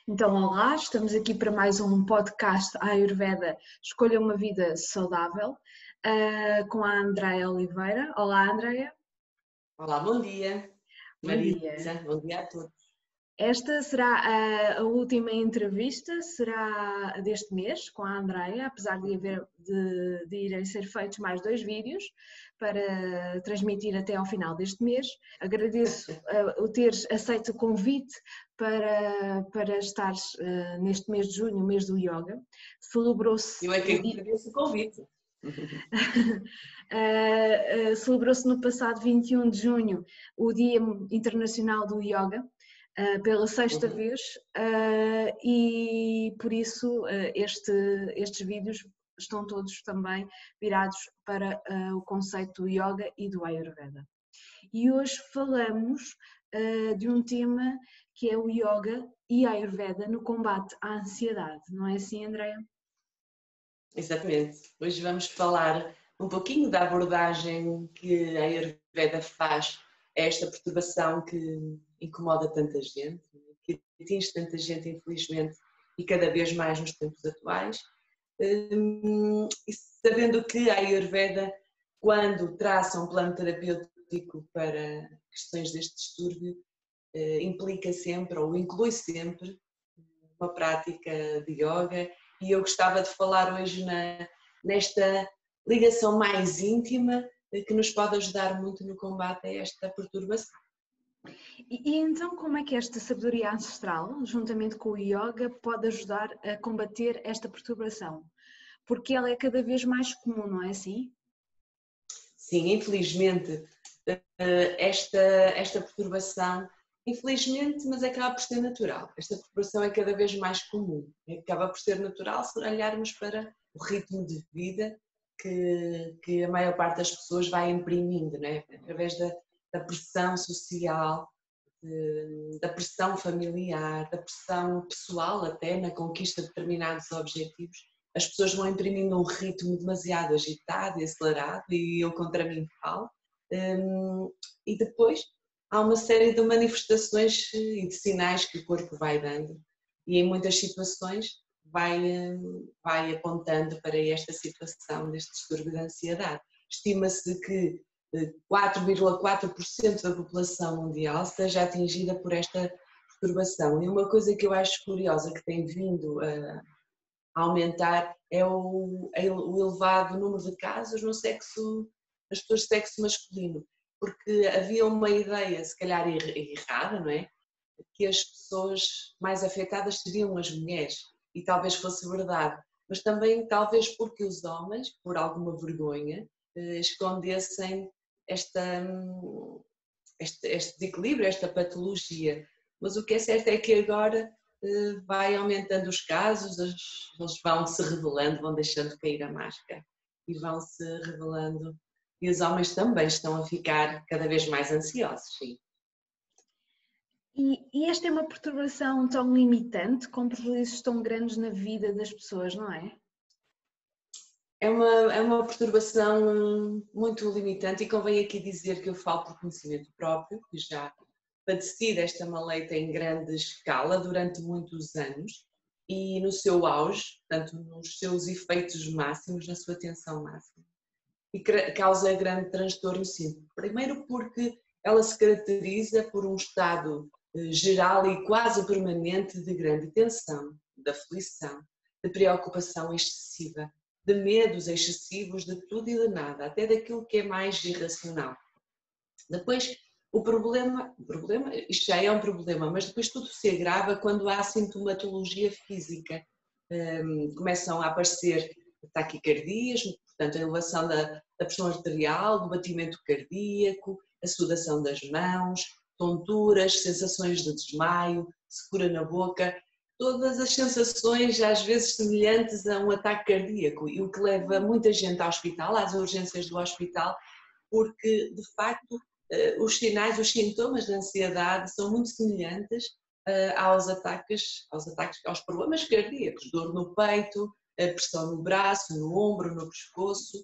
Então, olá, estamos aqui para mais um podcast Ayurveda Escolha uma Vida Saudável, com a Andreia Oliveira. Olá, Andreia. Olá, bom dia, Bom dia. Marisa, bom dia a todos. Esta será a última entrevista, será deste mês com a Andreia, apesar de irem ser feitos mais 2 vídeos para transmitir até ao final deste mês. Agradeço o teres aceito o convite para estares neste mês de junho, o mês do Yoga. Celebrou-se Eu é que agradeço o convite. Celebrou-se no passado 21 de junho o Dia Internacional do Yoga, pela sexta vez, e por isso estes vídeos estão todos também virados para o conceito do Yoga e do Ayurveda. E hoje falamos de um tema que é o Yoga e Ayurveda no combate à ansiedade, não é assim, Andreia? Exatamente. Hoje vamos falar um pouquinho da abordagem que a Ayurveda faz a esta perturbação que incomoda tanta gente, que atinge tanta gente, infelizmente, e cada vez mais nos tempos atuais. E sabendo que a Ayurveda, quando traça um plano terapêutico para questões deste distúrbio, implica sempre ou inclui sempre uma prática de yoga, e eu gostava de falar hoje nesta ligação mais íntima que nos pode ajudar muito no combate a esta perturbação. E então como é que esta sabedoria ancestral, juntamente com o yoga, pode ajudar a combater esta perturbação? Porque ela é cada vez mais comum, não é assim? Sim, infelizmente esta perturbação, infelizmente, mas acaba por ser natural. Esta perturbação é cada vez mais comum, acaba por ser natural se olharmos para o ritmo de vida que a maior parte das pessoas vai imprimindo, não é? Através da pressão social, da pressão familiar, da pressão pessoal até na conquista de determinados objetivos. As pessoas vão imprimindo um ritmo demasiado agitado e acelerado, e eu contra mim falo, e depois há uma série de manifestações e de sinais que o corpo vai dando, e em muitas situações vai apontando para esta situação deste distúrbio de ansiedade. Estima-se que 4,4% da população mundial seja atingida por esta perturbação, e uma coisa que eu acho curiosa que tem vindo a aumentar é o elevado número de casos no sexo, nas pessoas de sexo masculino, porque havia uma ideia, se calhar errada, não é? Que as pessoas mais afetadas seriam as mulheres, e talvez fosse verdade, mas também talvez porque os homens, por alguma vergonha, escondessem este desequilíbrio, esta patologia. Mas o que é certo é que agora vai aumentando os casos, eles vão se revelando, vão deixando cair a máscara e vão se revelando, e os homens também estão a ficar cada vez mais ansiosos, sim. E esta é uma perturbação tão limitante, com prejuízos tão grandes na vida das pessoas, não é? É uma perturbação muito limitante, e convém aqui dizer que eu falo por conhecimento próprio, que já padeci desta maleita em grande escala durante muitos anos, e no seu auge, portanto nos seus efeitos máximos, na sua tensão máxima, e causa grande transtorno, sim. Primeiro porque ela se caracteriza por um estado geral e quase permanente de grande tensão, de aflição, de preocupação excessiva, de medos excessivos de tudo e de nada, até daquilo que é mais irracional. Depois, o problema, isto já é um problema, mas depois tudo se agrava quando há sintomatologia física. Começam a aparecer taquicardias, portanto a elevação da pressão arterial, do batimento cardíaco, a sudação das mãos, tonturas, sensações de desmaio, secura na boca, todas as sensações às vezes semelhantes a um ataque cardíaco, e o que leva muita gente ao hospital, às urgências do hospital, porque de facto os sinais, os sintomas de ansiedade são muito semelhantes aos problemas cardíacos, dor no peito, pressão no braço, no ombro, no pescoço.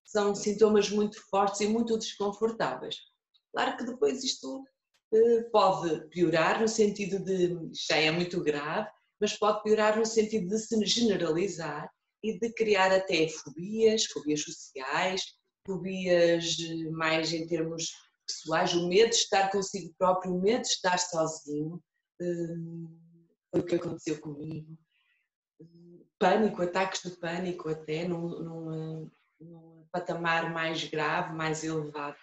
São sintomas muito fortes e muito desconfortáveis. Claro que depois isto pode piorar no sentido de, já é muito grave, mas pode piorar no sentido de se generalizar e de criar até fobias sociais, fobias mais em termos pessoais, o medo de estar consigo próprio, o medo de estar sozinho, foi o que aconteceu comigo. Pânico, ataques de pânico até, num patamar mais grave, mais elevado.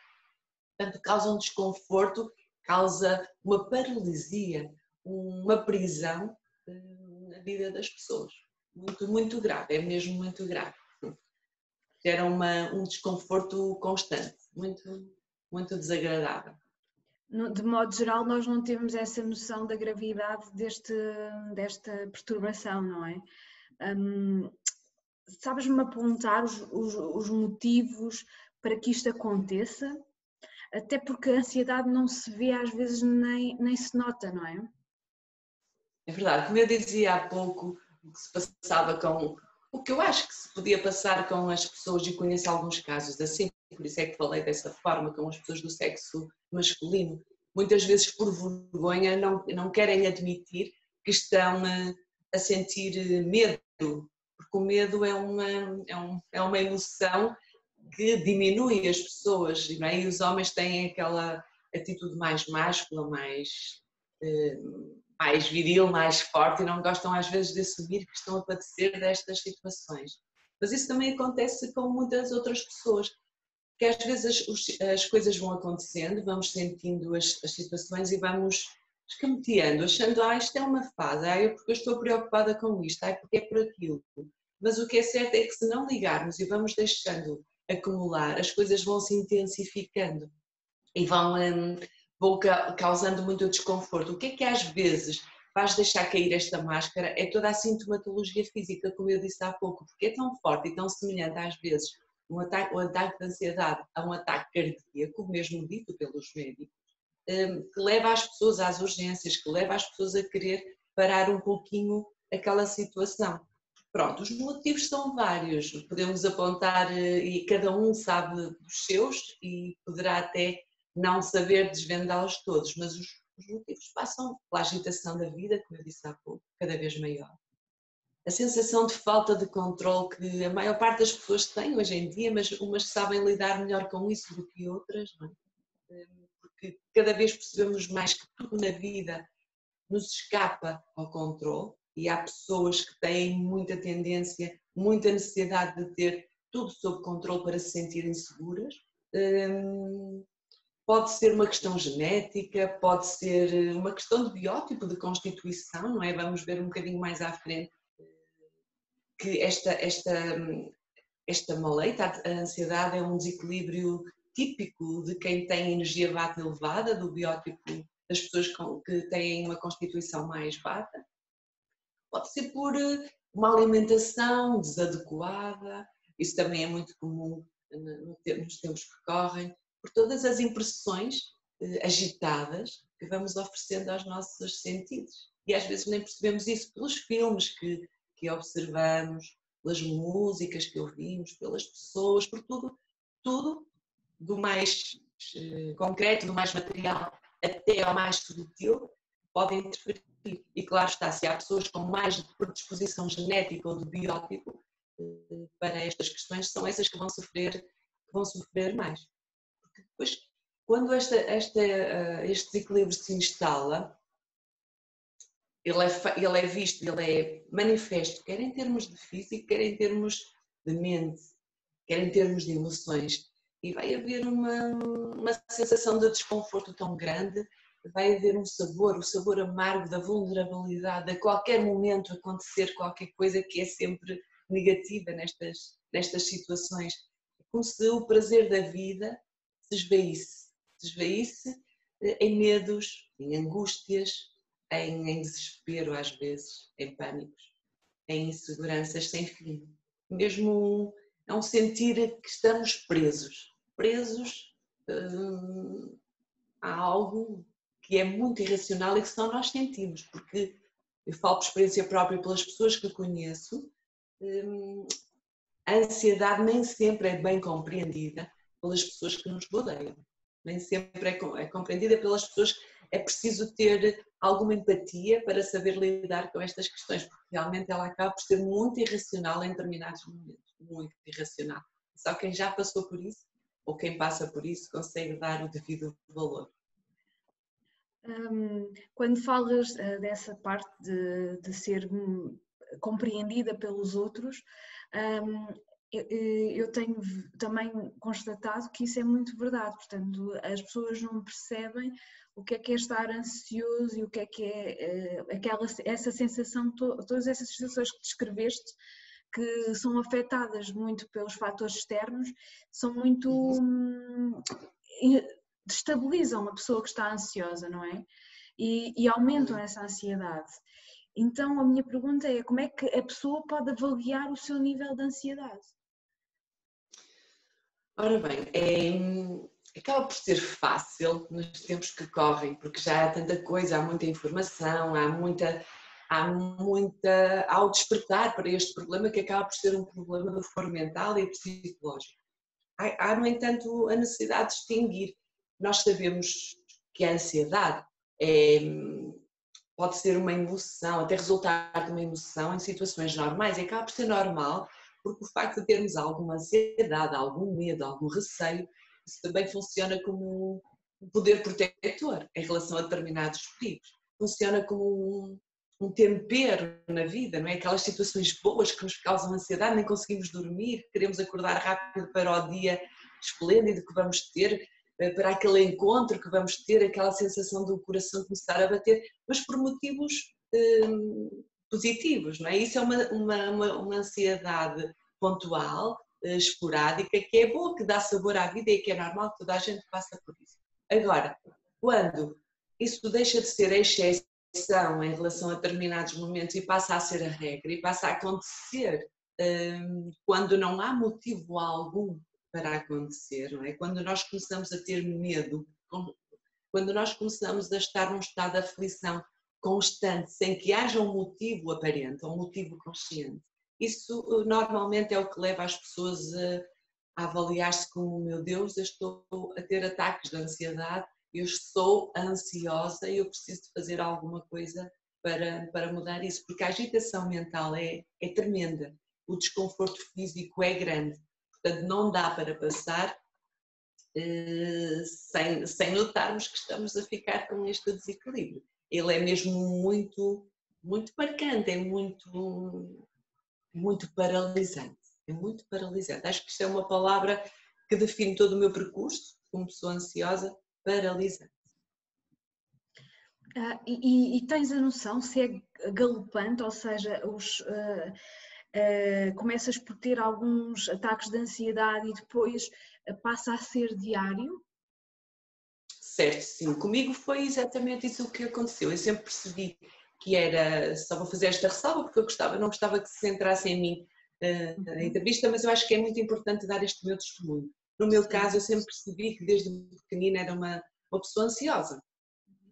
Portanto, causa um desconforto, causa uma paralisia, uma prisão na vida das pessoas. Muito, muito grave, é mesmo muito grave. Gera um desconforto constante, muito, muito desagradável. De modo geral, nós não temos essa noção da gravidade desta perturbação, não é? Sabes-me apontar os motivos para que isto aconteça? Até porque a ansiedade não se vê às vezes nem se nota, não é? É verdade, como eu dizia há pouco, o que se passava com... O que eu acho que se podia passar com as pessoas, e conheço alguns casos assim, por isso é que falei dessa forma, com as pessoas do sexo masculino, muitas vezes por vergonha não querem admitir que estão a sentir medo, porque o medo é uma emoção que diminui as pessoas, não é? E os homens têm aquela atitude mais máscula, mais viril, mais forte, e não gostam às vezes de assumir que estão a padecer destas situações. Mas isso também acontece com muitas outras pessoas, que às vezes as coisas vão acontecendo, vamos sentindo as situações e vamos escamoteando, achando, isto é uma fase, porque eu estou preocupada com isto, porque é por aquilo. Mas o que é certo é que se não ligarmos e vamos deixando acumular, as coisas vão se intensificando e vão causando muito desconforto. O que é que às vezes faz deixar cair esta máscara? É toda a sintomatologia física, como eu disse há pouco, porque é tão forte e tão semelhante às vezes um ataque de ansiedade a um ataque cardíaco, mesmo dito pelos médicos, que leva as pessoas às urgências, que leva as pessoas a querer parar um pouquinho aquela situação. Pronto, os motivos são vários, podemos apontar e cada um sabe dos seus e poderá até não saber desvendá-los todos, mas os motivos passam pela agitação da vida, como eu disse há pouco, cada vez maior. A sensação de falta de controle que a maior parte das pessoas tem hoje em dia, mas umas sabem lidar melhor com isso do que outras, não é? Porque cada vez percebemos mais que tudo na vida nos escapa ao controle e há pessoas que têm muita tendência, muita necessidade de ter tudo sob controle para se sentirem seguras. Pode ser uma questão genética, pode ser uma questão de biótipo, de constituição, não é? Vamos ver um bocadinho mais à frente que esta maleita, a ansiedade é um desequilíbrio típico de quem tem energia vata elevada, do biótipo das pessoas que têm uma constituição mais vata. Pode ser por uma alimentação desadequada, isso também é muito comum nos tempos que correm, por todas as impressões agitadas que vamos oferecendo aos nossos sentidos. E às vezes nem percebemos isso pelos filmes que observamos, pelas músicas que ouvimos, pelas pessoas, por tudo do mais concreto, do mais material até ao mais sutil, podem interferir. E claro está, se há pessoas com mais predisposição genética ou de biótipo para estas questões, são essas que vão sofrer mais. Porque depois, quando este desequilíbrio se instala, ele é visto, ele é manifesto, quer em termos de físico, quer em termos de mente, quer em termos de emoções. E vai haver uma sensação de desconforto tão grande, vai haver o sabor amargo da vulnerabilidade, a qualquer momento acontecer qualquer coisa que é sempre negativa nestas situações. Como se o prazer da vida se esvaísse em medos, em angústias, em desespero às vezes, em pânicos, em inseguranças sem fim. Mesmo é um sentir que estamos presos a algo que é muito irracional e que só nós sentimos, porque eu falo por experiência própria pelas pessoas que conheço, a ansiedade nem sempre é bem compreendida pelas pessoas que nos rodeiam. nem sempre é compreendida pelas pessoas. É preciso ter alguma empatia para saber lidar com estas questões, porque realmente ela acaba por ser muito irracional em determinados momentos, muito irracional. Só quem já passou por isso, ou quem passa por isso, consegue dar o devido valor. Quando falas dessa parte de ser compreendida pelos outros, eu tenho também constatado que isso é muito verdade. Portanto, as pessoas não percebem o que é estar ansioso e o que é essa sensação, todas essas sensações que descreveste, que são afetadas muito pelos fatores externos, são muito destabilizam a pessoa que está ansiosa, não é? E aumentam essa ansiedade. Então a minha pergunta é: como é que a pessoa pode avaliar o seu nível de ansiedade? Ora bem, acaba por ser fácil nos tempos que correm, porque já há tanta coisa, há muita informação, ao despertar para este problema, que acaba por ser um problema do foro mental e psicológico. Há, no entanto, a necessidade de distinguir. Nós sabemos que a ansiedade pode ser uma emoção, até resultar de uma emoção em situações normais, e acaba por ser normal, porque o facto de termos alguma ansiedade, algum medo, algum receio, isso também funciona como um poder protetor em relação a determinados perigos. Funciona como um tempero na vida, não é? Aquelas situações boas que nos causam ansiedade, nem conseguimos dormir, queremos acordar rápido para o dia esplêndido que vamos ter, para aquele encontro que vamos ter, aquela sensação do coração começar a bater, mas por motivos positivos, não é? Isso é uma ansiedade pontual, esporádica, que é boa, que dá sabor à vida e que é normal que toda a gente passa por isso. Agora, quando isso deixa de ser a exceção em relação a determinados momentos e passa a ser a regra e passa a acontecer quando não há motivo algum para acontecer, não é? Quando nós começamos a ter medo, quando nós começamos a estar num estado de aflição constante, sem que haja um motivo aparente, um motivo consciente, isso normalmente é o que leva as pessoas a avaliar-se como: meu Deus, eu estou a ter ataques de ansiedade, eu sou ansiosa e eu preciso de fazer alguma coisa para mudar isso, porque a agitação mental é tremenda, o desconforto físico é grande. Portanto, não dá para passar sem notarmos que estamos a ficar com este desequilíbrio. Ele é mesmo muito, muito marcante, é muito paralisante. É muito paralisante. Acho que isto é uma palavra que define todo o meu percurso como pessoa ansiosa: paralisante. E tens a noção se é galopante, ou seja, começas por ter alguns ataques de ansiedade e depois passa a ser diário? Certo, sim. Comigo foi exatamente isso que aconteceu. Eu sempre percebi que era, só vou fazer esta ressalva porque eu não gostava que se centrasse em mim a entrevista, mas eu acho que é muito importante dar este meu testemunho. No meu caso, eu sempre percebi que desde pequenina era uma pessoa ansiosa.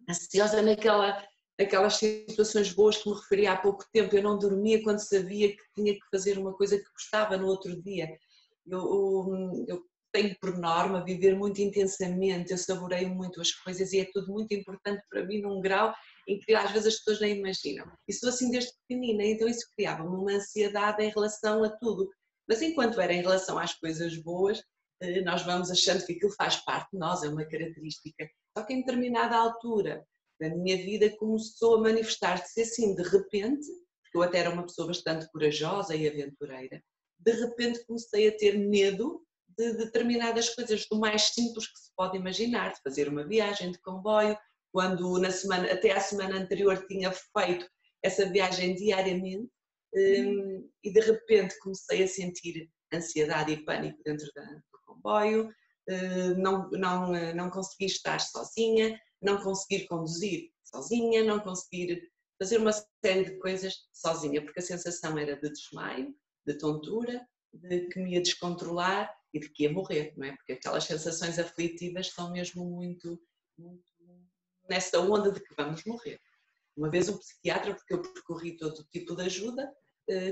Ansiosa naquelas situações boas que me referi há pouco tempo. Eu não dormia quando sabia que tinha que fazer uma coisa que gostava no outro dia. Eu tenho por norma viver muito intensamente, eu saboreio muito as coisas e é tudo muito importante para mim num grau em que às vezes as pessoas nem imaginam. E sou assim desde pequenina, então isso criava-me uma ansiedade em relação a tudo. Mas enquanto era em relação às coisas boas, nós vamos achando que aquilo faz parte de nós, é uma característica. Só que em determinada altura da minha vida começou a manifestar-se assim de repente, porque eu até era uma pessoa bastante corajosa e aventureira, de repente comecei a ter medo de determinadas coisas, do mais simples que se pode imaginar, de fazer uma viagem de comboio, quando até à semana anterior tinha feito essa viagem diariamente, e de repente comecei a sentir ansiedade e pânico dentro do comboio, não conseguir estar sozinha, não conseguir conduzir sozinha, não conseguir fazer uma série de coisas sozinha, porque a sensação era de desmaio, de tontura, de que me ia descontrolar e de que ia morrer, não é? Porque aquelas sensações aflitivas são mesmo muito, muito nessa onda de que vamos morrer. Uma vez um psiquiatra, porque eu percorri todo tipo de ajuda,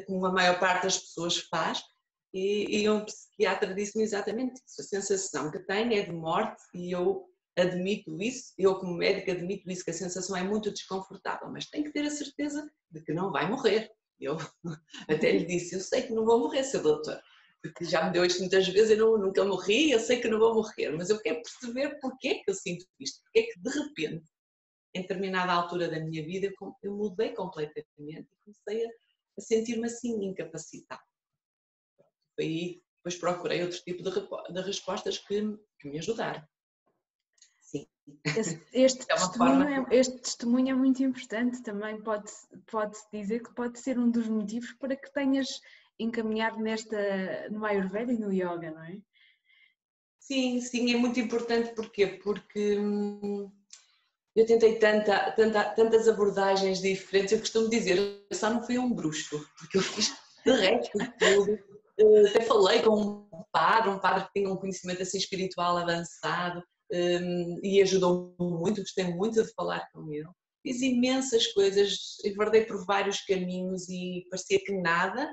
como a maior parte das pessoas faz, e um psiquiatra disse-me exatamente isso. A sensação que tenho é de morte e eu admito isso, eu como médica admito isso, que a sensação é muito desconfortável, mas tem que ter a certeza de que não vai morrer. Eu até lhe disse, eu sei que não vou morrer, seu doutor, porque já me deu isto muitas vezes, eu nunca morri, eu sei que não vou morrer, mas eu quero perceber porque é que eu sinto isto, porque é que de repente, em determinada altura da minha vida, eu mudei completamente e comecei a sentir-me assim, incapacitada. Foi aí, depois procurei outro tipo de respostas que me ajudaram. Sim. Este testemunho é muito importante, também pode-se dizer que pode ser um dos motivos para que tenhas encaminhado no Ayurveda e no Yoga, não é? Sim, sim, é muito importante. Porquê? Porque eu tentei tantas abordagens diferentes, eu costumo dizer, eu só não fui um bruxo, porque eu fiz de resto de tudo. Até falei com um padre que tinha um conhecimento assim espiritual avançado, e ajudou muito, gostei muito de falar com ele. Fiz imensas coisas, enverdei por vários caminhos e parecia que nada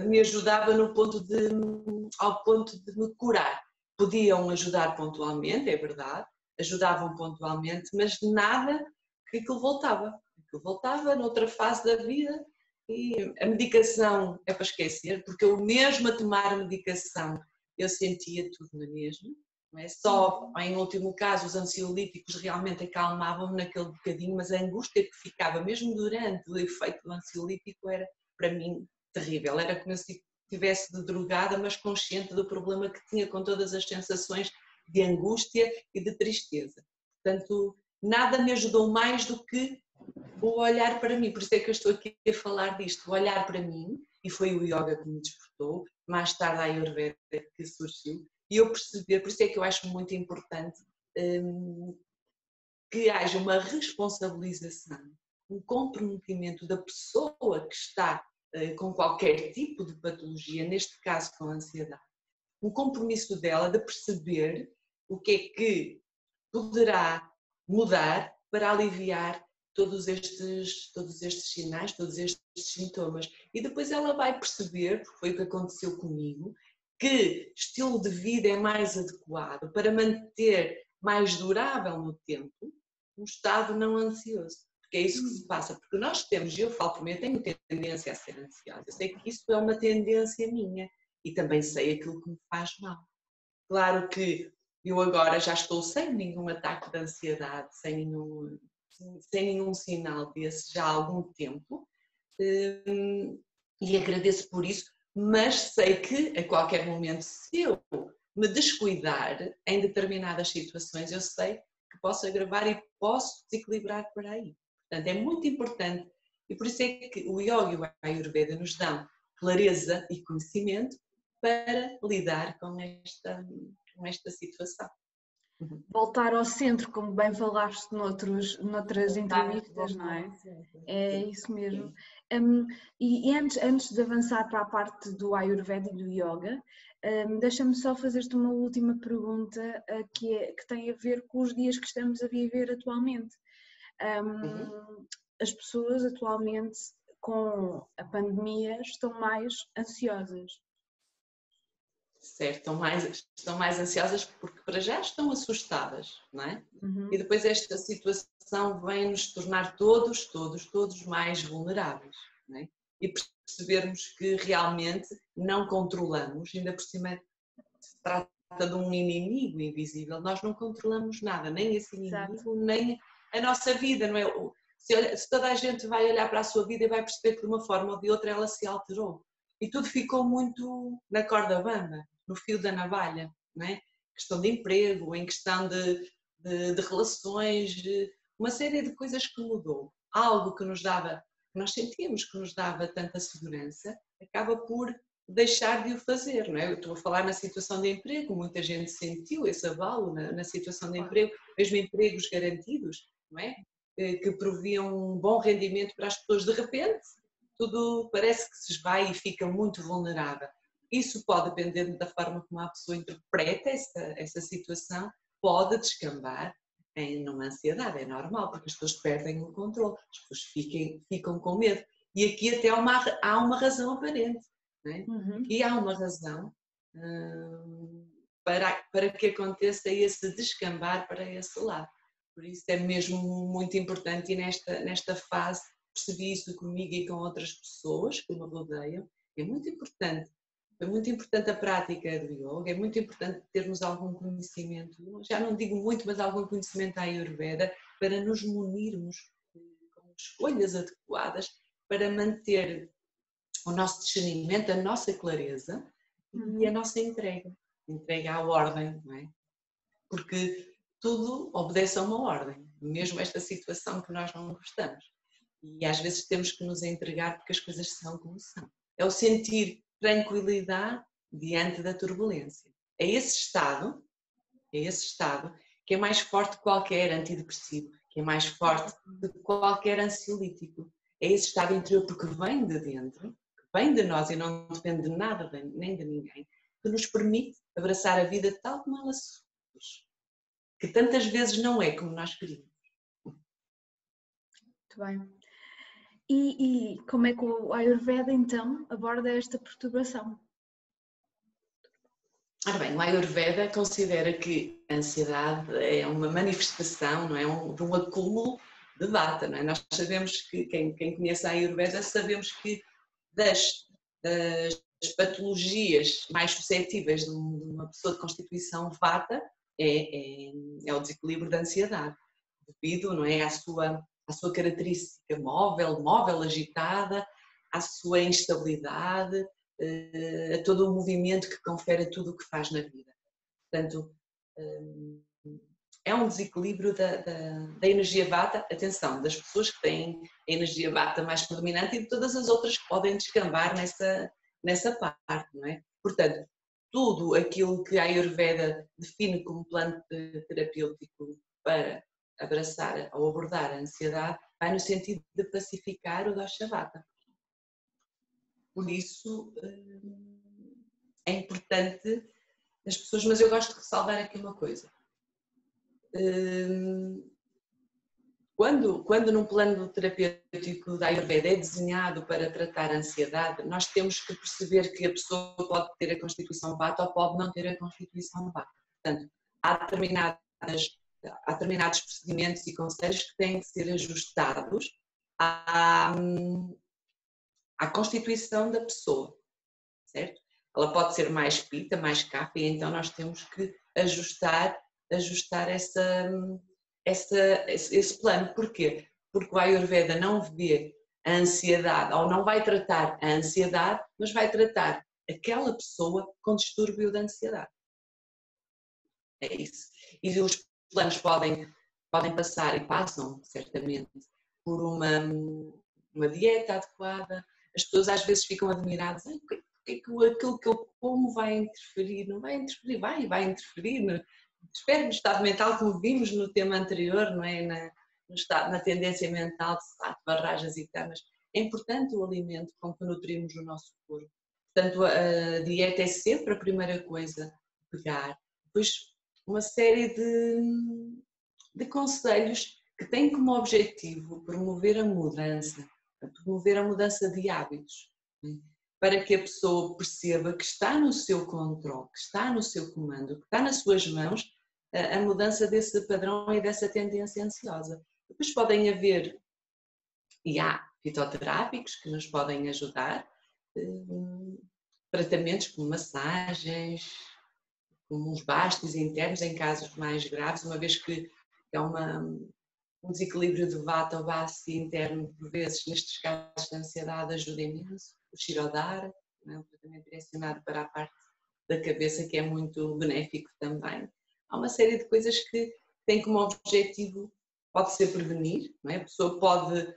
me ajudava ao ponto de me curar. Podiam ajudar pontualmente, é verdade, ajudavam pontualmente, mas nada que aquilo voltava. Aquilo voltava noutra fase da vida e a medicação é para esquecer, porque eu mesmo a tomar a medicação eu sentia tudo na mesma. Não é só, em último caso, os ansiolíticos realmente acalmavam-me naquele bocadinho, mas a angústia que ficava mesmo durante o efeito do ansiolítico era, para mim, terrível. Era como se estivesse de drogada, mas consciente do problema que tinha, com todas as sensações de angústia e de tristeza. Portanto, nada me ajudou mais do que o olhar para mim. Por isso é que eu estou aqui a falar disto, o olhar para mim, e foi o yoga que me despertou, mais tarde a Ayurveda que surgiu, e eu perceber, por isso é que eu acho muito importante que haja uma responsabilização, um comprometimento da pessoa que está com qualquer tipo de patologia, neste caso com a ansiedade, um compromisso dela de perceber o que é que poderá mudar para aliviar todos estes sinais, todos estes sintomas. E depois ela vai perceber, porque foi o que aconteceu comigo, que estilo de vida é mais adequado para manter mais durável no tempo um estado não ansioso. Porque é isso que se passa. Porque nós temos, eu falo por mim, eu tenho tendência a ser ansiosa. Eu sei que isso é uma tendência minha. E também sei aquilo que me faz mal. Claro que eu agora já estou sem nenhum ataque de ansiedade, sem nenhum sinal desse já há algum tempo, e agradeço por isso, mas sei que a qualquer momento, se eu me descuidar em determinadas situações, eu sei que posso agravar e posso desequilibrar por aí. Portanto, é muito importante, e por isso é que o Yoga e o Ayurveda nos dão clareza e conhecimento para lidar com esta situação. Voltar ao centro, como bem falaste noutras entrevistas, não é? É isso mesmo. E antes de avançar para a parte do Ayurveda e do Yoga, deixa-me só fazer-te uma última pergunta que tem a ver com os dias que estamos a viver atualmente. As pessoas atualmente, com a pandemia, estão mais ansiosas. Certo, estão mais ansiosas porque para já estão assustadas, não é? E depois esta situação vem nos tornar todos mais vulneráveis, não é? E percebermos que realmente não controlamos, ainda por cima se trata de um inimigo invisível, nós não controlamos nada, nem esse inimigo, exato, nem a nossa vida, não é? Se toda a gente vai olhar para a sua vida e vai perceber que de uma forma ou de outra ela se alterou. E tudo ficou muito na corda bamba, no fio da navalha, não é? Questão de emprego, em questão de relações, uma série de coisas que mudou. Algo que nós sentíamos que nos dava tanta segurança, acaba por deixar de o fazer, não é? Eu estou a falar na situação de emprego, muita gente sentiu esse abalo na situação de emprego, mesmo empregos garantidos, não é? Que proviam um bom rendimento para as pessoas, de repente tudo parece que se esvai e fica muito vulnerável. Isso pode depender da forma como a pessoa interpreta essa situação, pode descambar numa ansiedade, é normal, porque as pessoas perdem o controle, as pessoas ficam com medo. E aqui até há uma razão aparente. não é? E há uma razão para que aconteça esse descambar para esse lado. Por isso é mesmo muito importante, e nesta fase percebi isso comigo e com outras pessoas que me rodeiam. É muito importante. É muito importante a prática do yoga, é muito importante termos algum conhecimento, já não digo muito, mas algum conhecimento da Ayurveda, para nos munirmos com escolhas adequadas para manter o nosso discernimento, a nossa clareza e a nossa entrega à ordem, não é? Porque tudo obedece a uma ordem, mesmo esta situação que nós não gostamos. E às vezes temos que nos entregar porque as coisas são como são. É o sentir tranquilidade diante da turbulência. É esse estado que é mais forte que qualquer antidepressivo, que é mais forte do que qualquer ansiolítico. É esse estado interior porque vem de dentro, que vem de nós e não depende de nada nem de ninguém, que nos permite abraçar a vida tal como ela surge, que tantas vezes não é como nós queríamos. Muito bem. E como é que o Ayurveda então aborda esta perturbação? Ora bem, o Ayurveda considera que a ansiedade é uma manifestação, não é? De um acúmulo de vata, não é? Nós sabemos que, quem conhece a Ayurveda, sabemos que das patologias mais suscetíveis de uma pessoa de constituição vata é o desequilíbrio da ansiedade, devido, não é, à sua característica móvel, agitada, à sua instabilidade, a todo o movimento que confere a tudo o que faz na vida. Portanto, é um desequilíbrio da energia vata, atenção, das pessoas que têm a energia vata mais predominante e de todas as outras que podem descambar nessa parte, não é? Portanto, tudo aquilo que a Ayurveda define como plano terapêutico para abraçar ou abordar a ansiedade vai no sentido de pacificar o dosha vata. Por isso é importante as pessoas, mas eu gosto de ressalvar aqui uma coisa. Quando num plano terapêutico da Ayurveda é desenhado para tratar a ansiedade, nós temos que perceber que a pessoa pode ter a constituição vata ou pode não ter a constituição vata. Portanto, há determinados procedimentos e conselhos que têm que ser ajustados à constituição da pessoa, certo? Ela pode ser mais pita, mais kapha, e então nós temos que ajustar esse plano. Porquê? Porque o Ayurveda não vê a ansiedade, ou não vai tratar a ansiedade, mas vai tratar aquela pessoa com distúrbio de ansiedade. É isso. E os planos podem passar e passam, certamente, por uma dieta adequada. As pessoas às vezes ficam admiradas. Aquilo que eu como vai interferir? Não vai interferir, vai interferir. Espero no estado mental, como vimos no tema anterior, não é? Na tendência mental de sattva, rajas e tamas. É importante o alimento com que nutrimos o nosso corpo. Portanto, a dieta é sempre a primeira coisa a pegar. Depois, uma série de conselhos que têm como objetivo promover a mudança de hábitos, para que a pessoa perceba que está no seu controle, que está no seu comando, que está nas suas mãos a mudança desse padrão e dessa tendência ansiosa. Depois podem haver, e há fitoterápicos que nos podem ajudar, tratamentos como massagens, como uns bastos internos em casos mais graves, uma vez que é um desequilíbrio de vata ou base interno, por vezes, nestes casos de ansiedade, ajuda imenso. O Shirodhara, um tratamento direcionado para a parte da cabeça, que é muito benéfico também. Há uma série de coisas que têm como objetivo, pode ser prevenir, não é? A pessoa pode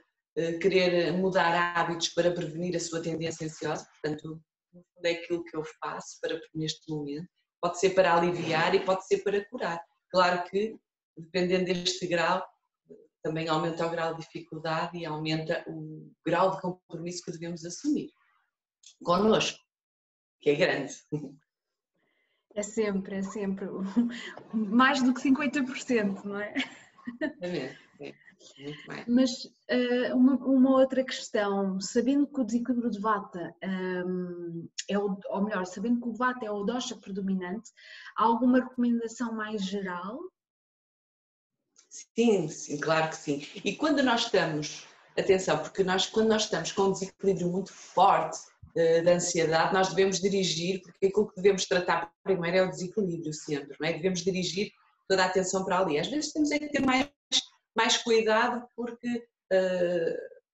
querer mudar hábitos para prevenir a sua tendência ansiosa, portanto, no fundo é aquilo que eu faço neste momento. Pode ser para aliviar e pode ser para curar. Claro que, dependendo deste grau, também aumenta o grau de dificuldade e aumenta o grau de compromisso que devemos assumir connosco, que é grande. É sempre mais do que 50%, não é? Exatamente. É, muito mais. Mas uma outra questão, sabendo que o desequilíbrio de Vata ou melhor, sabendo que o Vata é o dosha predominante, há alguma recomendação mais geral? Sim, sim, claro que sim. E quando nós estamos, atenção, porque quando nós estamos com um desequilíbrio muito forte da ansiedade, nós devemos dirigir, porque aquilo que devemos tratar primeiro é o desequilíbrio sempre, não é? Devemos dirigir toda a atenção para ali. Às vezes temos é que ter mais cuidado porque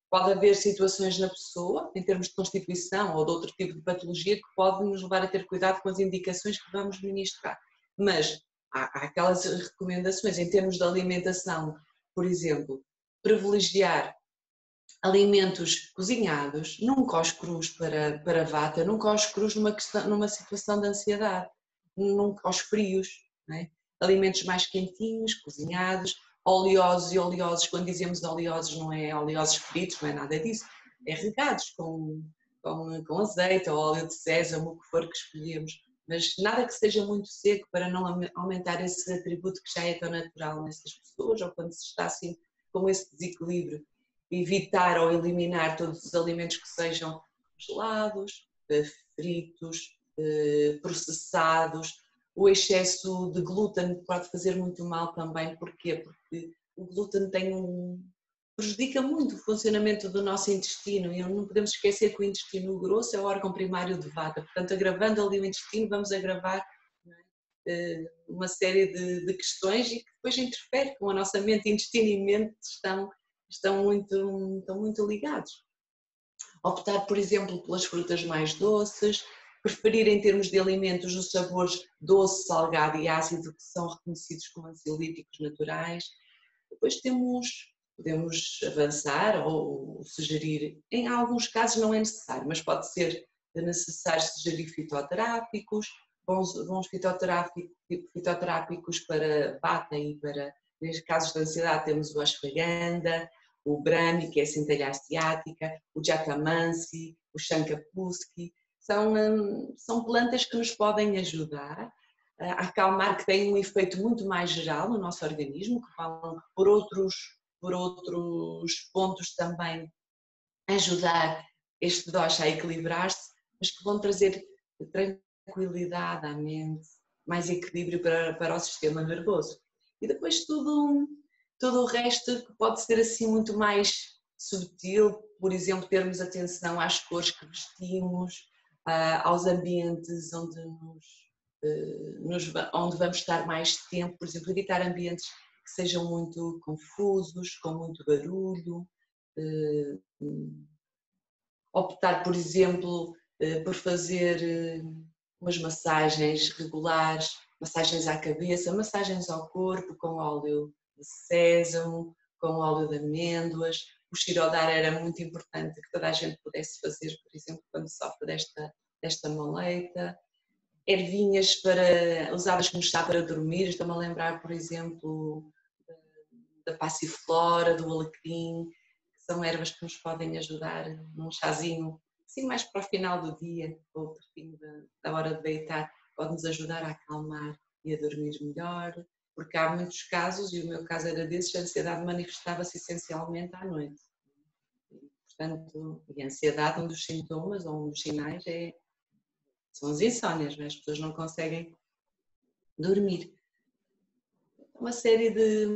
pode haver situações na pessoa, em termos de constituição ou de outro tipo de patologia, que pode nos levar a ter cuidado com as indicações que vamos ministrar. Mas há aquelas recomendações em termos de alimentação, por exemplo, privilegiar alimentos cozinhados, nunca aos crus para Vata, nunca aos crus numa situação de ansiedade, nunca aos frios, não é? Alimentos mais quentinhos, cozinhados, oleosos e oleosos, quando dizemos oleosos não é oleosos fritos, não é nada disso, é regados com azeite ou óleo de sésamo, o que for que escolhemos, mas nada que seja muito seco para não aumentar esse atributo que já é tão natural nessas pessoas, ou quando se está assim com esse desequilíbrio, evitar ou eliminar todos os alimentos que sejam gelados, fritos, processados. O excesso de glúten pode fazer muito mal também, porquê? Porque o glúten prejudica muito o funcionamento do nosso intestino e não podemos esquecer que o intestino grosso é o órgão primário de Vata, portanto agravando ali o intestino vamos agravar uma série de questões e que depois interfere com a nossa mente. Intestino e mente estão muito ligados. Optar, por exemplo, pelas frutas mais doces, preferir em termos de alimentos os sabores doce, salgado e ácido que são reconhecidos como ansiolíticos naturais. Depois podemos avançar ou sugerir, em alguns casos não é necessário, mas pode ser necessário sugerir fitoterápicos, bons fitoterápicos para Vata e para, neste caso de ansiedade, temos o ashwagandha, o brahmi, que é a centelha asiática, o jatamansi, o shankapuski, são plantas que nos podem ajudar a acalmar, que têm um efeito muito mais geral no nosso organismo, que vão por outros pontos também ajudar este dosha a equilibrar-se, mas que vão trazer tranquilidade à mente, mais equilíbrio para o sistema nervoso. E depois tudo o resto que pode ser assim muito mais subtil, por exemplo, termos atenção às cores que vestimos, aos ambientes onde vamos estar mais tempo, por exemplo, evitar ambientes que sejam muito confusos, com muito barulho, optar, por exemplo, por fazer umas massagens regulares, massagens à cabeça, massagens ao corpo com óleo de sésamo, com óleo de amêndoas. O Shirodhara era muito importante que toda a gente pudesse fazer, por exemplo, quando sofre desta moleita. Ervinhas usadas como chá para dormir, estou-me a lembrar, por exemplo, da passiflora, do alecrim, que são ervas que nos podem ajudar num chazinho, assim mais para o final do dia, ou para o fim da hora de deitar, pode-nos ajudar a acalmar e a dormir melhor, porque há muitos casos, e o meu caso era desses, a ansiedade manifestava-se essencialmente à noite. Portanto, e a ansiedade, um dos sintomas ou um dos sinais são as insónias, as pessoas não conseguem dormir. Uma série de...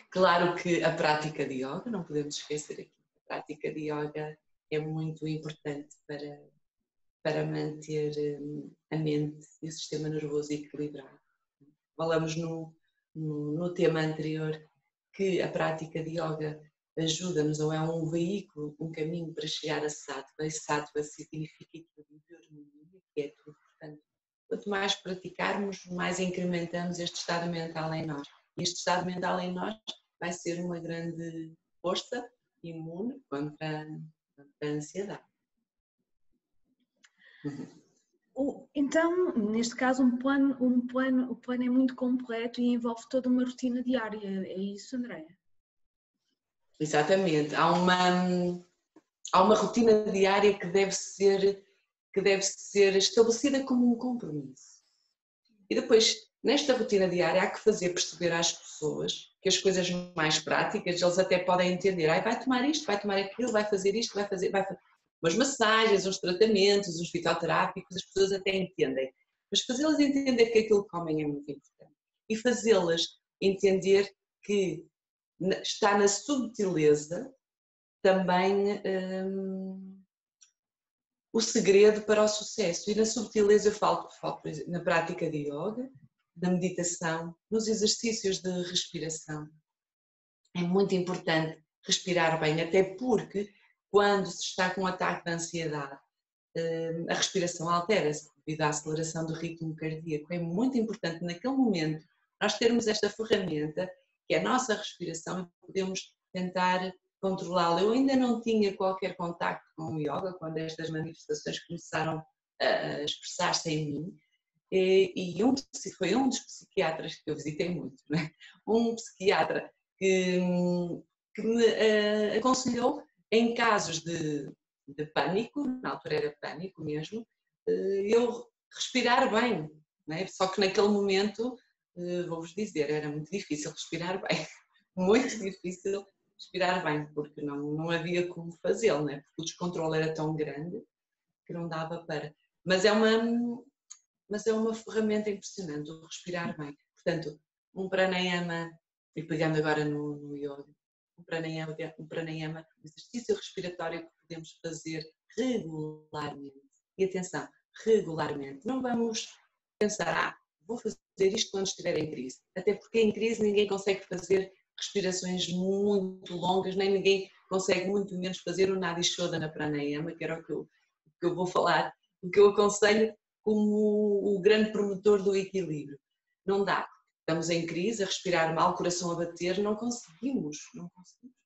Claro que a prática de yoga, não podemos esquecer aqui, a prática de yoga é muito importante para manter a mente e o sistema nervoso equilibrado. Falamos no tema anterior que a prática de yoga ajuda-nos, ou é um veículo, um caminho para chegar a sattva, e sattva significa equilíbrio, harmonia, que é tudo. Portanto, quanto mais praticarmos, mais incrementamos este estado mental em nós. E este estado mental em nós vai ser uma grande força imune contra a ansiedade. Então, neste caso, o plano é muito completo e envolve toda uma rotina diária, é isso, Andréia? Exatamente. Há uma rotina diária que deve ser estabelecida como um compromisso. E depois Nesta rotina diária há que fazer perceber às pessoas que as coisas mais práticas, eles até podem entender, ai, vai tomar isto, vai tomar aquilo, vai fazer isto, vai fazer umas massagens, uns tratamentos, uns fitoterápicos, as pessoas até entendem. Mas fazê-las entender que aquilo que comem é muito importante. E fazê-las entender que está na subtileza também o segredo para o sucesso. E na subtileza eu falo por exemplo, na prática de yoga, na meditação, nos exercícios de respiração. É muito importante respirar bem, até porque quando se está com um ataque de ansiedade, a respiração altera-se devido à aceleração do ritmo cardíaco. É muito importante naquele momento nós termos esta ferramenta, que é a nossa respiração, e podemos tentar controlá-la. Eu ainda não tinha qualquer contacto com o yoga quando estas manifestações começaram a expressar-se em mim, e foi um dos psiquiatras que eu visitei muito, não é? Um psiquiatra que me aconselhou em casos de pânico, na altura era pânico mesmo, eu respirar bem, não é? Só que naquele momento, vou-vos dizer, era muito difícil respirar bem, muito difícil respirar bem, porque não havia como fazê-lo, não é? Porque o descontrole era tão grande que não dava para. Mas é uma ferramenta impressionante, o respirar bem. Portanto, um pranayama, e pegando agora no yoga, um pranayama, um exercício respiratório que podemos fazer regularmente. E atenção, regularmente. Não vamos pensar, vou fazer isto quando estiver em crise. Até porque em crise ninguém consegue fazer respirações muito longas, nem ninguém consegue muito menos fazer o Nadi Shodhana Pranayama, que era o que eu vou falar, o que eu aconselho como o grande promotor do equilíbrio. Não dá. Estamos em crise, a respirar mal, coração a bater, não conseguimos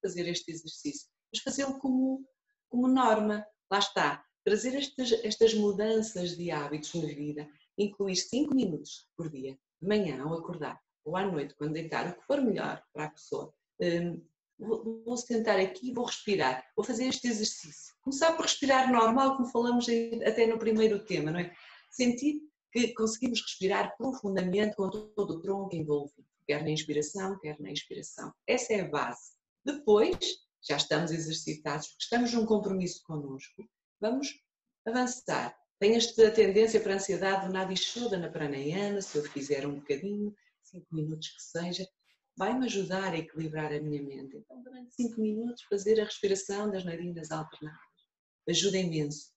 fazer este exercício. Mas fazê-lo como norma. Lá está. Trazer estas mudanças de hábitos na vida, incluir 5 minutos por dia, de manhã ao acordar, ou à noite, quando deitar, o que for melhor para a pessoa. Vou sentar aqui e vou respirar, vou fazer este exercício. Começar por respirar normal, como falamos até no primeiro tema, não é? Sentir que conseguimos respirar profundamente com todo o tronco envolvido, quer na inspiração, quer na expiração. Essa é a base. Depois, já estamos exercitados, porque estamos num compromisso connosco, vamos avançar. Tenho esta tendência para a ansiedade do Nadi Shodhana Pranayama, se eu fizer um bocadinho, 5 minutos que seja, vai-me ajudar a equilibrar a minha mente. Então, durante 5 minutos, fazer a respiração das narinas alternadas ajuda imenso.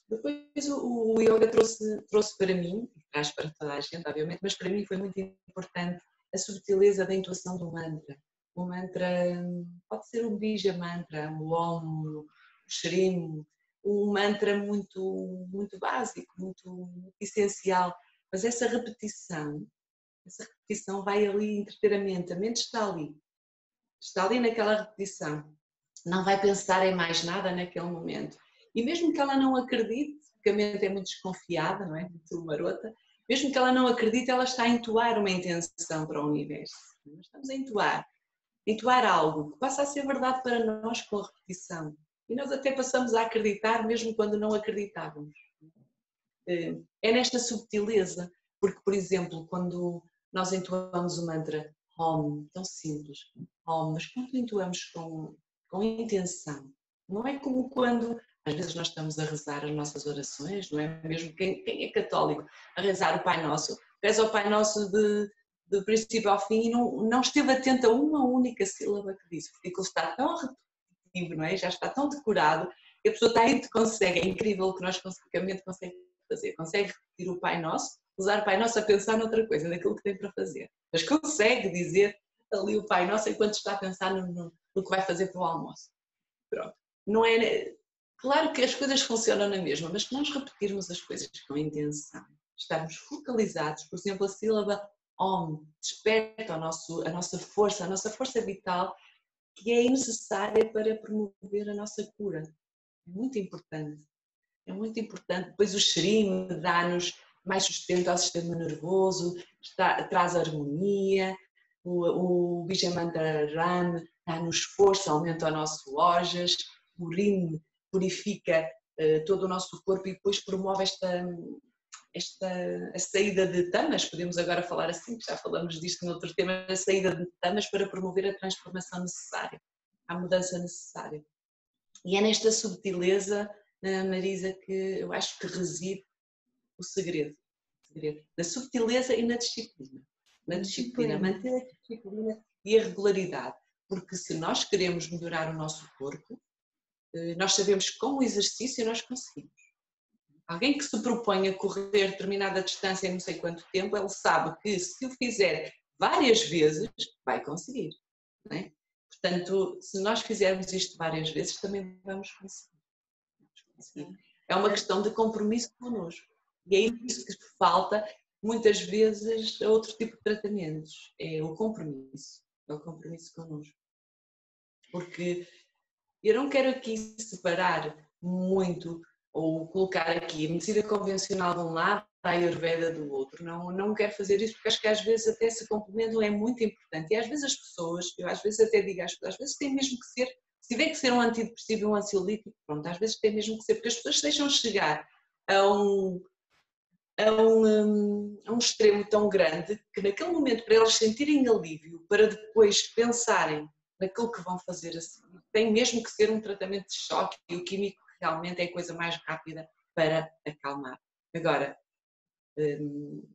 Depois o yoga trouxe para mim, e traz para toda a gente, obviamente, mas para mim foi muito importante a subtileza da intuação do mantra. O mantra pode ser um bija mantra, um om, um shrim, um mantra muito, muito básico, muito essencial, mas essa repetição vai ali entreter a mente está ali naquela repetição, não vai pensar em mais nada naquele momento. E mesmo que ela não acredite, porque a mente é muito desconfiada, não é? Muito marota, mesmo que ela não acredite, ela está a entoar uma intenção para o universo. Estamos a entoar algo que passa a ser verdade para nós com a repetição. E nós até passamos a acreditar mesmo quando não acreditávamos. É nesta subtileza, porque, por exemplo, quando nós entoamos o mantra Om, tão simples, Om, mas quando entoamos com intenção, não é como quando às vezes nós estamos a rezar as nossas orações, não é? Mesmo quem é católico, a rezar o Pai Nosso, reza o Pai Nosso de princípio ao fim e não esteve atento a uma única sílaba que disse, porque aquilo está tão repetitivo, não é? Já está tão decorado, que a pessoa consegue, é incrível o que nós consegue fazer, consegue repetir o Pai Nosso, usar o Pai Nosso a pensar noutra coisa, naquilo que tem para fazer, mas consegue dizer ali o Pai Nosso enquanto está a pensar no que vai fazer para o almoço. Pronto. Não é... Claro que as coisas funcionam na mesma, mas se nós repetirmos as coisas com intenção, estarmos focalizados, por exemplo, a sílaba Om desperta a nossa força vital, que é necessária para promover a nossa cura. É muito importante. É muito importante. Depois o shrim dá-nos mais sustento ao sistema nervoso, traz harmonia, o Bija Mantra Ram dá-nos força, aumenta o nosso ojas, o Rim purifica todo o nosso corpo e depois promove a saída de tamas, podemos agora falar assim, já falamos disto noutro tema, a saída de tamas para promover a transformação necessária, a mudança necessária. E é nesta subtileza, Marisa, que eu acho que reside o segredo. Na subtileza e na disciplina. Na disciplina, manter a disciplina e a regularidade. Porque se nós queremos melhorar o nosso corpo, nós sabemos que com o exercício nós conseguimos. Alguém que se propõe a correr determinada distância em não sei quanto tempo, ele sabe que se o fizer várias vezes, vai conseguir. Não é? Portanto, se nós fizermos isto várias vezes, também vamos conseguir. É uma questão de compromisso connosco. E é isso que falta, muitas vezes, a outro tipo de tratamentos. É o compromisso. É o compromisso connosco. Porque eu não quero aqui separar muito ou colocar aqui a medicina convencional de um lado, a Ayurveda do outro. Não quero fazer isso porque acho que às vezes até se complementam, é muito importante. E às vezes as pessoas, eu às vezes até digo às pessoas, às vezes tem mesmo que ser, se tiver que ser um antidepressivo e um ansiolítico, pronto, às vezes tem mesmo que ser, porque as pessoas deixam chegar a um extremo tão grande que naquele momento, para eles sentirem alívio, para depois pensarem naquilo que vão fazer assim, tem mesmo que ser um tratamento de choque e o químico realmente é a coisa mais rápida para acalmar. Agora,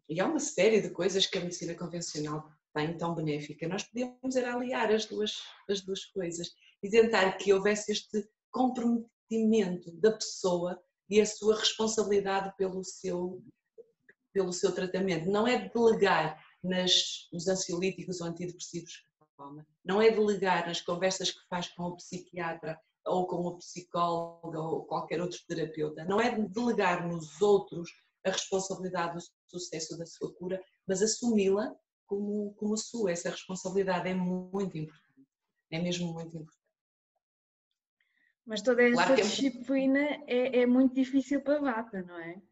e há uma série de coisas que a medicina convencional tem tão benéfica, nós podíamos era aliar as duas coisas e tentar que houvesse este comprometimento da pessoa e a sua responsabilidade pelo seu tratamento. Não é delegar nos ansiolíticos ou antidepressivos que toma, não é delegar nas conversas que faz com o psiquiatra ou com o psicólogo ou qualquer outro terapeuta, não é delegar nos outros a responsabilidade do sucesso da sua cura, mas assumi-la como sua. Essa responsabilidade é muito importante, é mesmo muito importante. Mas toda essa disciplina é muito difícil para a Vata, não é?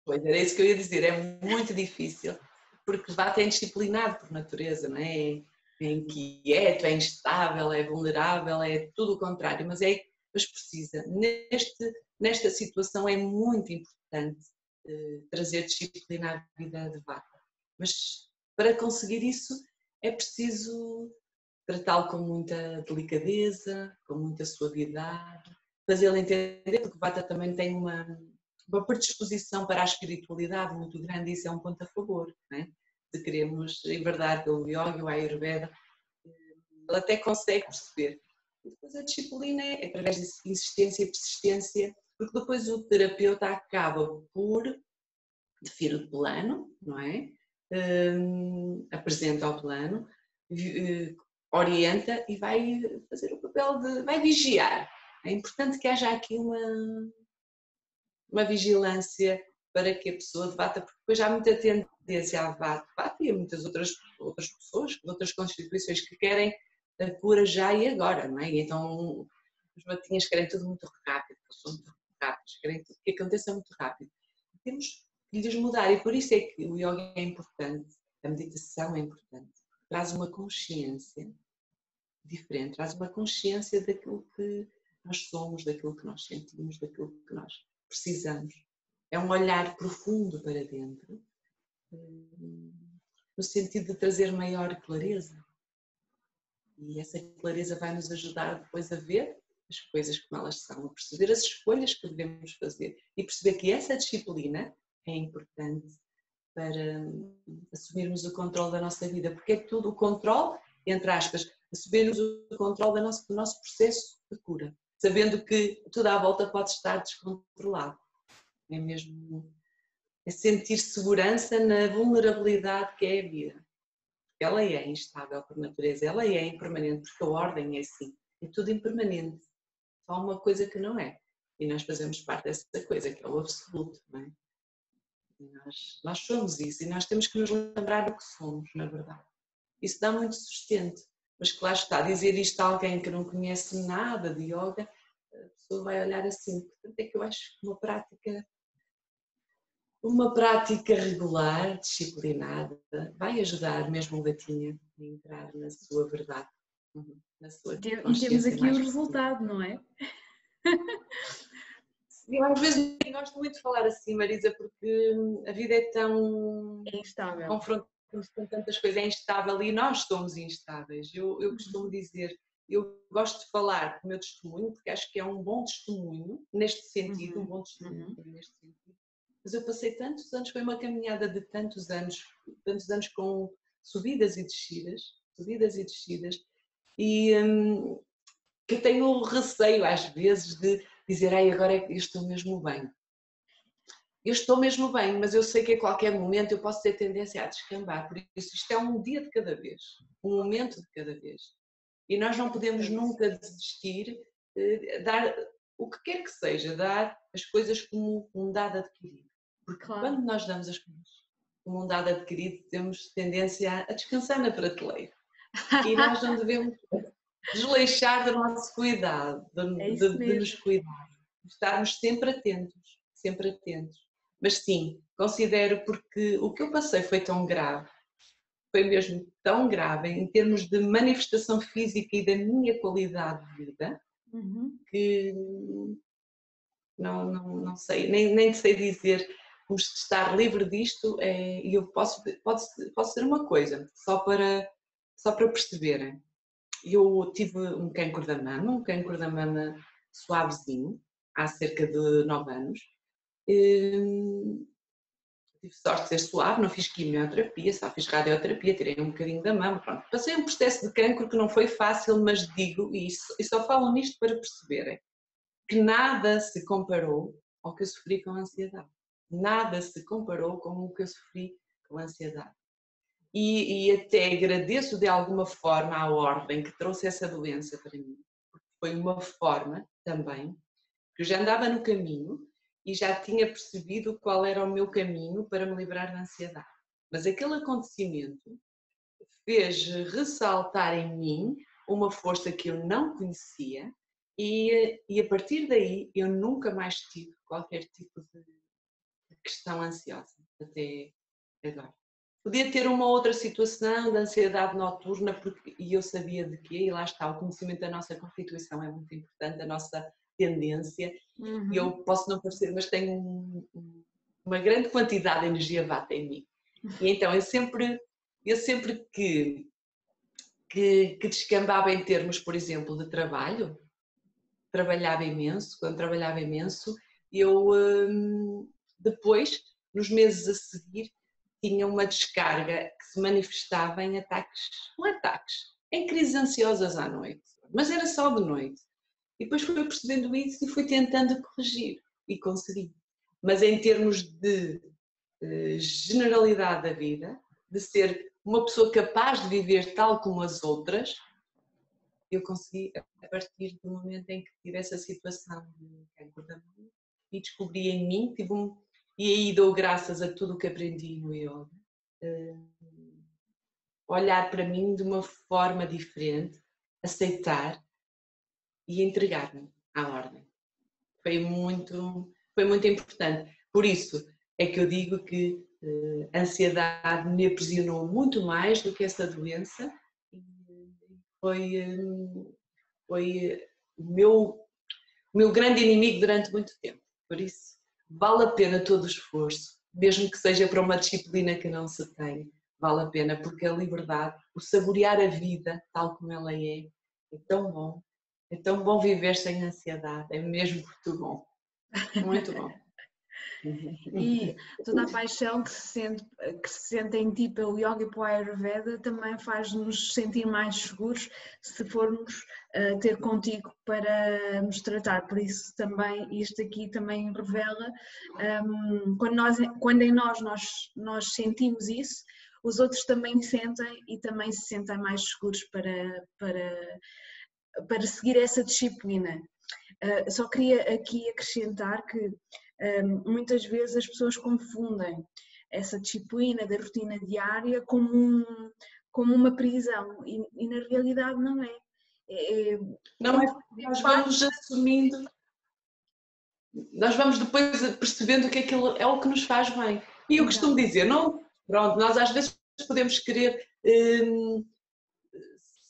Pois, era isso que eu ia dizer, é muito difícil, porque Vata é indisciplinado por natureza, não é? É inquieto, é instável, é vulnerável, é tudo o contrário, mas precisa. Nesta situação é muito importante trazer disciplina à vida de Vata, mas para conseguir isso é preciso tratá-lo com muita delicadeza, com muita suavidade, fazê-lo entender, porque Vata também tem uma predisposição para a espiritualidade muito grande, e isso é um ponto a favor, não é? De queremos enverdar pelo yoga, o Ayurveda, ele até consegue perceber. E depois a disciplina é através de insistência e persistência, porque depois o terapeuta acaba por definir o plano, não é? Apresenta o plano, orienta e vai fazer o papel vai vigiar. É importante que haja aqui uma vigilância para que a pessoa debata, porque depois há muita tendência a debate e há muitas outras pessoas, outras constituições que querem a cura já e agora, não é? E então os batinhas querem tudo muito rápido, são muito rápidos, querem tudo que aconteça muito rápido. Temos que lhes mudar e por isso é que o yoga é importante, a meditação é importante, traz uma consciência diferente, traz uma consciência daquilo que nós somos, daquilo que nós sentimos, daquilo que nós precisamos. É um olhar profundo para dentro, no sentido de trazer maior clareza. E essa clareza vai nos ajudar depois a ver as coisas como elas são, a perceber as escolhas que devemos fazer e perceber que essa disciplina é importante para assumirmos o controle da nossa vida, porque é tudo o controle, entre aspas, assumirmos o controle do nosso processo de cura, sabendo que tudo à volta pode estar descontrolado. É mesmo sentir segurança na vulnerabilidade que é a vida. Ela é instável por natureza, ela é impermanente, porque a ordem é assim, é tudo impermanente. Só há uma coisa que não é. E nós fazemos parte dessa coisa, que é o absoluto, não é? Nós somos isso e nós temos que nos lembrar do que somos, na verdade. Isso dá muito sustento. Mas claro está, dizer isto a alguém que não conhece nada de yoga, a pessoa vai olhar assim. Portanto, é que eu acho que uma prática regular, disciplinada, vai ajudar mesmo o gatinho a entrar na sua verdade, na sua consciência. E temos aqui o resultado, não é? Eu às vezes nem gosto muito de falar assim, Marisa, porque a vida é tão instável. Confrontamos com tantas coisas, é instável e nós somos instáveis. Eu costumo dizer, eu gosto de falar do meu testemunho, porque acho que é um bom testemunho, neste sentido, um bom testemunho neste sentido. Mas eu passei tantos anos, foi uma caminhada de tantos anos com subidas e descidas, e que eu tenho receio às vezes de dizer, agora é que eu estou mesmo bem. Eu estou mesmo bem, mas eu sei que a qualquer momento eu posso ter tendência a descambar, por isso isto é um dia de cada vez, um momento de cada vez. E nós não podemos nunca desistir, dar o que quer que seja, dar as coisas como um dado adquirido. Porque quando nós damos as coisas como um dado adquirido, temos tendência a descansar na prateleira. E nós não devemos desleixar do nosso cuidado, de nos cuidar, de estarmos sempre atentos, sempre atentos. Mas sim, considero, porque o que eu passei foi tão grave, foi mesmo tão grave em termos de manifestação física e da minha qualidade de vida, que não sei, nem sei dizer, vamos estar livre disto, e eu posso dizer uma coisa, só para perceberem. Eu tive um cancro da mama suavezinho, há cerca de 9 anos. Tive sorte de ser suave, não fiz quimioterapia, só fiz radioterapia, tirei um bocadinho da mama, pronto. Passei um processo de cancro que não foi fácil, mas digo, e só falo nisto para perceberem, que nada se comparou ao que eu sofri com a ansiedade. Nada se comparou com o que eu sofri com a ansiedade. E até agradeço de alguma forma à ordem que trouxe essa doença para mim, porque foi uma forma também, que eu já andava no caminho e já tinha percebido qual era o meu caminho para me livrar da ansiedade. Mas aquele acontecimento fez ressaltar em mim uma força que eu não conhecia e a partir daí eu nunca mais tive qualquer tipo de questão ansiosa, até agora. Podia ter uma outra situação de ansiedade noturna, e eu sabia de quê, e lá está, o conhecimento da nossa constituição é muito importante, a nossa tendência, e eu posso não parecer, mas tenho uma grande quantidade de energia vata em mim. E então eu sempre que descambava em termos, por exemplo, de trabalho, quando trabalhava imenso, eu depois, nos meses a seguir, tinha uma descarga que se manifestava em em crises ansiosas à noite, mas era só de noite. E depois fui percebendo isso e fui tentando corrigir e consegui. Mas em termos de generalidade da vida, de ser uma pessoa capaz de viver tal como as outras, eu consegui a partir do momento em que tive essa situação de cancro da mama e descobri em mim, e aí dou graças a tudo o que aprendi no yoga, olhar para mim de uma forma diferente, aceitar e entregar-me à ordem. Foi muito importante. Por isso é que eu digo que a ansiedade me aprisionou muito mais do que essa doença. Foi o meu grande inimigo durante muito tempo. Por isso, vale a pena todo o esforço, mesmo que seja para uma disciplina que não se tem, vale a pena, porque a liberdade, o saborear a vida tal como ela é tão bom. É tão bom viver sem ansiedade, é mesmo muito bom, muito bom. E toda a paixão que se sente em ti pelo yoga e pelo Ayurveda também faz-nos sentir mais seguros se formos ter contigo para nos tratar. Por isso também, isto aqui também revela, quando em nós sentimos isso, os outros também sentem e também se sentem mais seguros para seguir essa disciplina. Só queria aqui acrescentar que muitas vezes as pessoas confundem essa disciplina da rotina diária como uma prisão e na realidade não é. Não é, nós vamos assumindo, nós vamos depois percebendo que aquilo é o que nos faz bem. E eu costumo dizer, não, pronto, nós às vezes podemos querer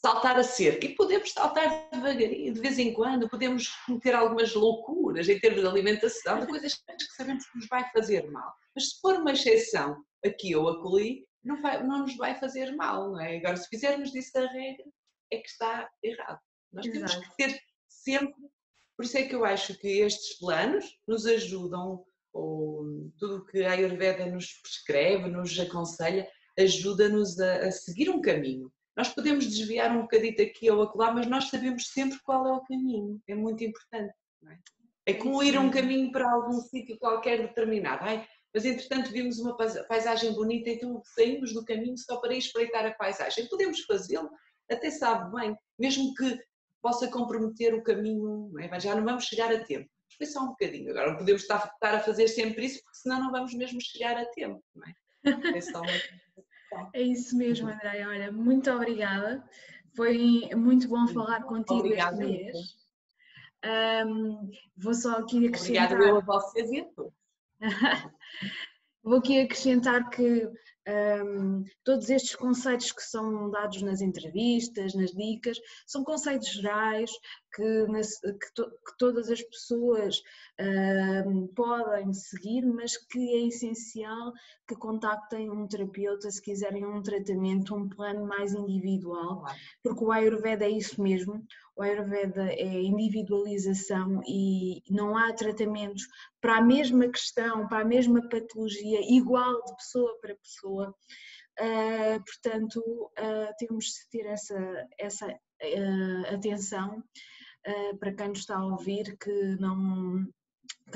saltar a cerca. E podemos saltar devagarinho, de vez em quando, podemos cometer algumas loucuras em termos de alimentação, de coisas que sabemos que nos vai fazer mal. Mas se for uma exceção aqui ou acolhi, não nos vai fazer mal, não é? Agora, se fizermos disso a regra, é que está errado. Nós temos que ter sempre, por isso é que eu acho que estes planos nos ajudam, ou tudo o que a Ayurveda nos prescreve, nos aconselha, ajuda-nos a seguir um caminho. Nós podemos desviar um bocadito aqui ou acolá, mas nós sabemos sempre qual é o caminho. É muito importante, não é? É como ir um caminho para algum sítio qualquer determinado. Mas entretanto vimos uma paisagem bonita, então saímos do caminho só para ir espreitar a paisagem. Podemos fazê-lo, até sabe bem, mesmo que possa comprometer o caminho, não é? Mas já não vamos chegar a tempo. Foi só um bocadinho. Agora não podemos estar a fazer sempre isso, porque senão não vamos mesmo chegar a tempo, não é? É só uma... É isso mesmo, Andréia. Olha, muito obrigada. Foi muito bom falar contigo este mês. Vou só aqui acrescentar... Obrigada eu a vocês e a todos. Vou aqui acrescentar que todos estes conceitos que são dados nas entrevistas, nas dicas, são conceitos gerais que todas as pessoas podem seguir, mas que é essencial que contactem um terapeuta se quiserem um tratamento, um plano mais individual, porque o Ayurveda é isso mesmo. O Ayurveda é individualização e não há tratamentos para a mesma questão, para a mesma patologia, igual de pessoa para pessoa. Portanto, temos de ter essa atenção para quem nos está a ouvir, que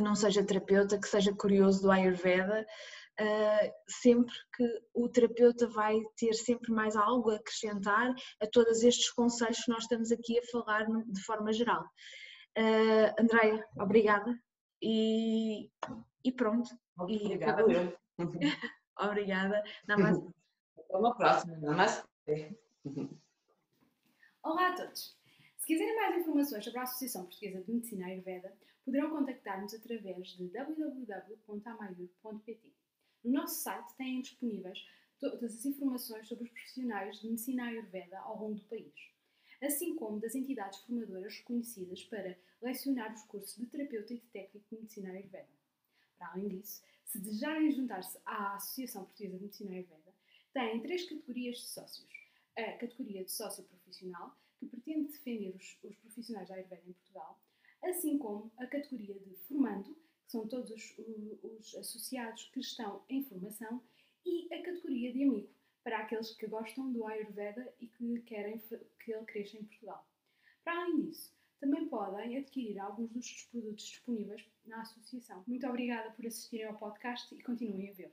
não seja terapeuta, que seja curioso do Ayurveda. Sempre que o terapeuta vai ter sempre mais algo a acrescentar a todos estes conselhos que nós estamos aqui a falar de forma geral. Andréia, obrigada e pronto. Obrigada eu. Obrigada. Namastê. Até uma próxima. Namastê. Olá a todos! Se quiserem mais informações sobre a Associação Portuguesa de Medicina Ayurveda, poderão contactar-nos através de www.amayur.pt. No nosso site têm disponíveis todas as informações sobre os profissionais de Medicina Ayurveda ao longo do país, assim como das entidades formadoras reconhecidas para lecionar os cursos de terapeuta e de técnico de Medicina Ayurveda. Para além disso, se desejarem juntar-se à Associação Portuguesa de Medicina Ayurveda, têm 3 categorias de sócios. A categoria de sócio profissional, que pretende defender os profissionais da Ayurveda em Portugal, assim como a categoria de formando, que são todos os associados que estão em formação, e a categoria de amigo, para aqueles que gostam do Ayurveda e que querem que ele cresça em Portugal. Para além disso, também podem adquirir alguns dos produtos disponíveis na associação. Muito obrigada por assistirem ao podcast e continuem a ver.